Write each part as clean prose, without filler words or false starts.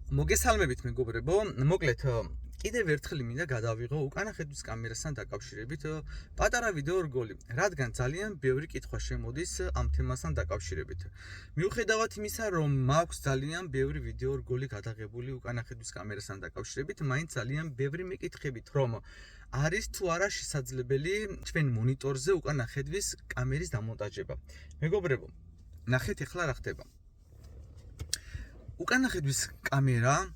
მოგესალმებით მეგობრებო, მოკლედ კიდევ ერთხელ მინდა გადავიღო უკანა ხედვის კამერასთან დაკავშირებით პატარა ვიდეო რგოლი, რადგან ძალიან ბევრი კითხვა შემოდის ამ თემასთან დაკავშირებით. მიუხედავად იმისა, რომ მაქვს ძალიან ბევრი ვიდეო რგოლი გადაღებული უკანა ხედვის კამერასთან დაკავშირებით, მაინც ძალიან ბევრი მეკითხებით, რომ არის თუ არა შესაძლებელი ჩვენ მონიტორზე უკანა ხედვის კამერის დამონტაჟება. მეგობრებო, ნახეთ ახლა რა ხდება. უკანა ხედვის კამერა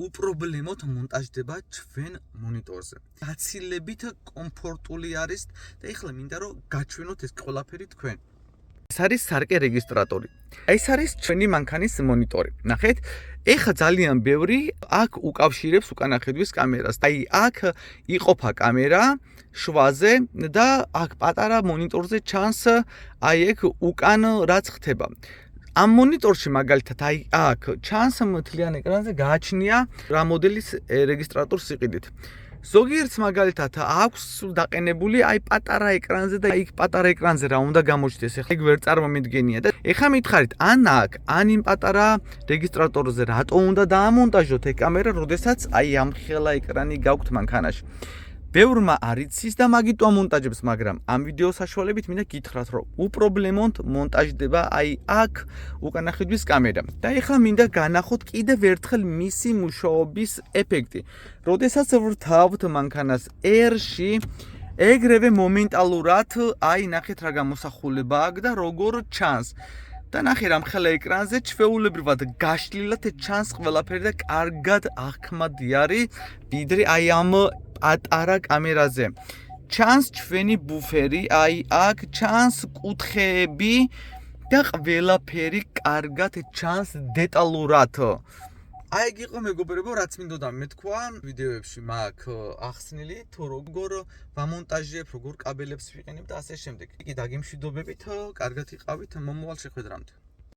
უპრობლემოდ მონტაჟდება ჩვენ მონიტორზე. გაცილებით კომფორტული არის და ეხლა მინდა რომ გაჩვენოთ ეს ყველაფერი თქვენ. ეს არის სარკე რეგისტრატორი. ეს არის ჩვენი მანქანის მონიტორი. ნახეთ, ეხლა ძალიან ბევრი აქ უკავშირებს უკანა ხედვის კამერას. აი აქ იყოფა კამერა შვაზე და აქ პატარა მონიტორზე ჩანს აი ეგ უკან რაც ხდება. ამ მონიტორში მაგალითად აი აქ ჩანს მთლიან ეკრანზე გააჩნია რა მოდელის რეგისტრატორს იყიდით. ზოგიერთს მაგალითად აქვს დაყენებული აი პატარა ეკრანზე და იქ პატარა ეკრანზე რა უნდა გამოჩნდეს. ეხლა ეგ ვერ წარმომიდგენია და ეხლა მითხარით ან აქ ან იმ პატარა რეგისტრატორზე რატო უნდა დაამონტაჟოთ ეგ კამერა, როდესაც აი ამ ხელა ეკრანი გაქვთ მანქანაში. ბევრმა არ იცის და მაგით ამონტაჟებს, მაგრამ ამ ვიდეოს საშუალებით მინდა გითხრათ, რომ უპრობლემოდ მონტაჟდება აი აქ უკანა ხედვის კამერა. და ეხლა მინდა განახოთ კიდევ ერთხელ მისი მუშაობის ეფექტი. როდესაც ვრთავთ მანქანას R-ში, ეგრევე მომენტალურად აი ნახეთ რა გამოსახულება აქვს და როგორ ჩანს. და ნახე რამ ხელა ეკრანზე ჩვეულებრივად გაშლილად ჩანს ყველაფერი და კარგად აღქმადი არის ვიდრე აი ამ პატარა კამერაზე. ჩანს ჩვენი ბუფერი, აი აქ ჩანს კუთხეები და ყველაფერი კარგად ჩანს დეტალურად. აი ეგ იყო მეგობრებო, რაც მინდოდა მეთქვა ვიდეოებში მაქვს ახსნილი, თუ როგორ ვამონტაჟებ, როგორ კაბელებს ვიყენებ და ასე შემდეგ. იგი დაგემშვიდობებით, კარგად იყავით, მომავალ შეხვედრამდე.